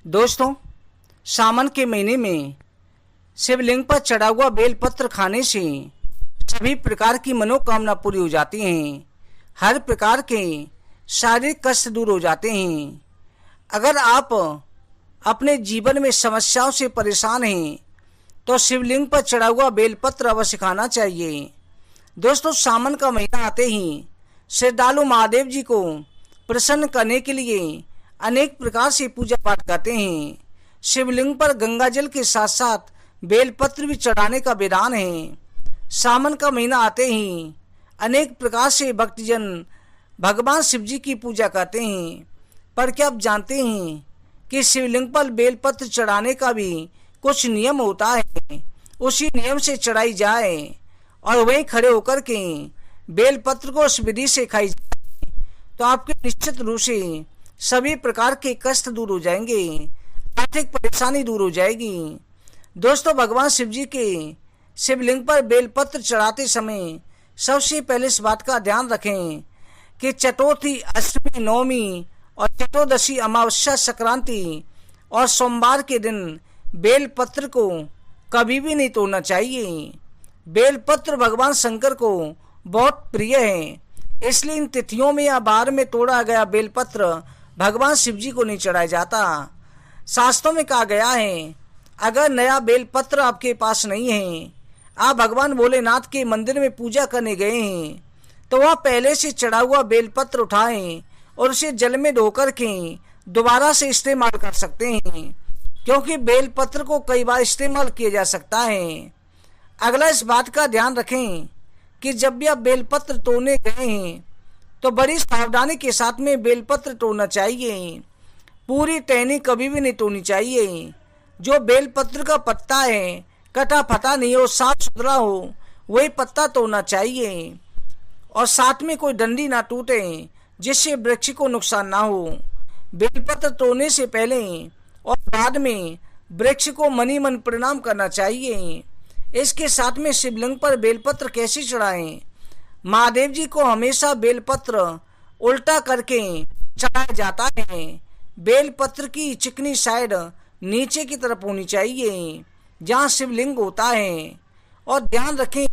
दोस्तों, सावन के महीने में शिवलिंग पर चढ़ा हुआ बेलपत्र खाने से सभी प्रकार की मनोकामना पूरी हो जाती हैं। हर प्रकार के शारीरिक कष्ट दूर हो जाते हैं। अगर आप अपने जीवन में समस्याओं से परेशान हैं तो शिवलिंग पर चढ़ा हुआ बेलपत्र अवश्य खाना चाहिए। दोस्तों, सावन का महीना आते ही श्रद्धालु महादेव जी को प्रसन्न करने के लिए अनेक प्रकार से पूजा पाठ करते हैं। शिवलिंग पर गंगा जल के साथ साथ बेलपत्र भी चढ़ाने का विधान है। सावन का महीना आते ही अनेक प्रकार से भक्तजन भगवान शिव जी की पूजा करते हैं। पर क्या आप जानते हैं कि शिवलिंग पर बेलपत्र चढ़ाने का भी कुछ नियम होता है। उसी नियम से चढ़ाई जाए और वहीं खड़े होकर के बेलपत्र को उस विधि से खाई जाए तो आपके निश्चित रूप से सभी प्रकार के कष्ट दूर हो जाएंगे, आर्थिक परेशानी दूर हो जाएगी। दोस्तों, भगवान शिव जी के शिवलिंग पर बेलपत्र चढ़ाते समय सबसे पहले इस बात का ध्यान रखें कि चतुर्थी, अष्टमी, नवमी और चतुर्दशी, अमावस्या, संक्रांति और सोमवार के दिन बेलपत्र को कभी भी नहीं तोड़ना चाहिए। बेलपत्र भगवान शंकर को बहुत प्रिय है, इसलिए इन तिथियों में या बार में तोड़ा गया बेलपत्र भगवान शिव जी को नहीं चढ़ाया जाता। शास्त्रों में कहा गया है, अगर नया बेलपत्र आपके पास नहीं है, आप भगवान भोलेनाथ के मंदिर में पूजा करने गए हैं, तो वह पहले से चढ़ा हुआ बेलपत्र उठाएं और उसे जल में धोकर के दोबारा से इस्तेमाल कर सकते हैं, क्योंकि बेलपत्र को कई बार इस्तेमाल किया जा सकता है। अगला, इस बात का ध्यान रखें कि जब भी आप बेलपत्र तोड़ने गए हैं तो बड़ी सावधानी के साथ में बेलपत्र तोड़ना चाहिए। पूरी टहनी कभी भी नहीं तोड़नी चाहिए। जो बेलपत्र का पत्ता है कटा फटा नहीं हो, साफ सुथरा हो, वही पत्ता तोड़ना चाहिए। और साथ में कोई डंडी ना टूटे जिससे वृक्ष को नुकसान ना हो। बेलपत्र तोड़ने से पहले और बाद में वृक्ष को मनी मन प्रणाम करना चाहिए। इसके साथ में शिवलिंग पर बेलपत्र कैसे चढ़ाएं? महादेव जी को हमेशा बेलपत्र उल्टा करके चढ़ाया जाता है। बेलपत्र की चिकनी साइड नीचे की तरफ होनी चाहिए जहाँ शिवलिंग होता है। और ध्यान रखें,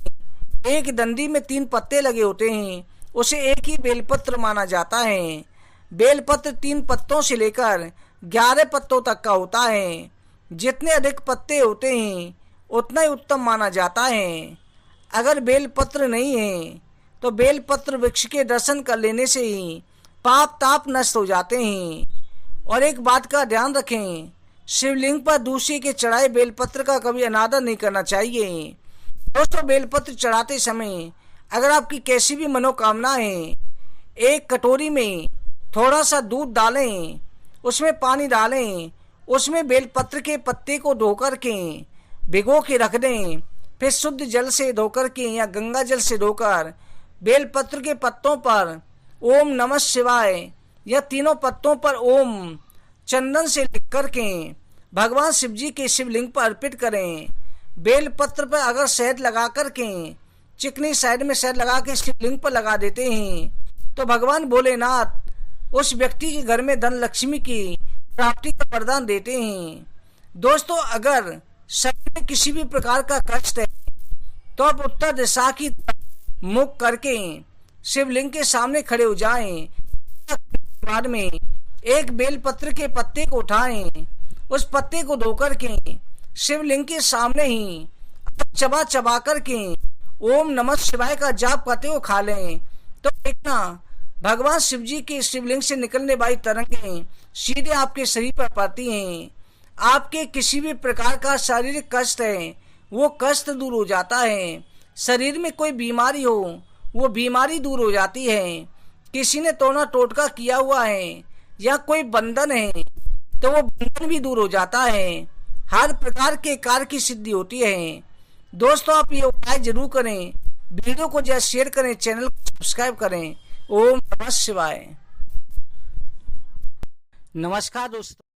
एक डंडी में 3 पत्ते लगे होते हैं, उसे एक ही बेलपत्र माना जाता है। बेलपत्र 3 पत्तों से लेकर 11 पत्तों तक का होता है। जितने अधिक पत्ते होते हैं उतना ही उत्तम माना जाता है। अगर बेलपत्र नहीं है तो बेलपत्र वृक्ष के दर्शन कर लेने से ही पाप ताप नष्ट हो जाते हैं। और एक बात का ध्यान रखें, शिवलिंग पर दूसरे के चढ़ाए बेलपत्र का कभी अनादर नहीं करना चाहिए। दोस्तों, बेलपत्र चढ़ाते समय अगर आपकी कैसी भी मनोकामना है, एक कटोरी में थोड़ा सा दूध डालें, उसमें पानी डालें, उसमें बेलपत्र के पत्ते को धोकर के भिगो के रख दें। फिर शुद्ध जल से धोकर के या गंगा जल से धोकर बेलपत्र के पत्तों पर ओम नमः शिवाय या तीनों पत्तों पर ओम चंदन से लिख कर के भगवान शिव जी के शिवलिंग पर अर्पित करें। बेलपत्र पर अगर शहद लगा कर के चिकनी साइड में शहद लगा के शिवलिंग पर लगा देते हैं तो भगवान भोलेनाथ उस व्यक्ति के घर में धन लक्ष्मी की प्राप्ति का वरदान देते हैं। दोस्तों, अगर शरीर में किसी भी प्रकार का कष्ट है तो आप उत्तर दिशा की मुख करके शिवलिंग के सामने खड़े हो जाएं। बाद में एक बेलपत्र के पत्ते को उठाएं, उस पत्ते को धोकर के शिवलिंग के सामने ही चबा चबा करके ओम नमः शिवाय का जाप करते हुए खा लें तो देखना भगवान शिव जी के शिवलिंग से निकलने वाली तरंगें सीधे आपके शरीर पर पड़ती हैं। आपके किसी भी प्रकार का शारीरिक कष्ट है वो कष्ट दूर हो जाता है। शरीर में कोई बीमारी हो वो बीमारी दूर हो जाती है। किसी ने टोना टोटका किया हुआ है या कोई बंधन है तो वो बंधन भी दूर हो जाता है। हर प्रकार के कार्य की सिद्धि होती है। दोस्तों, आप ये उपाय जरूर करें। वीडियो को जैसे शेयर करें, चैनल को सब्सक्राइब करें। ओम नमः शिवाय। नमस्कार दोस्तों।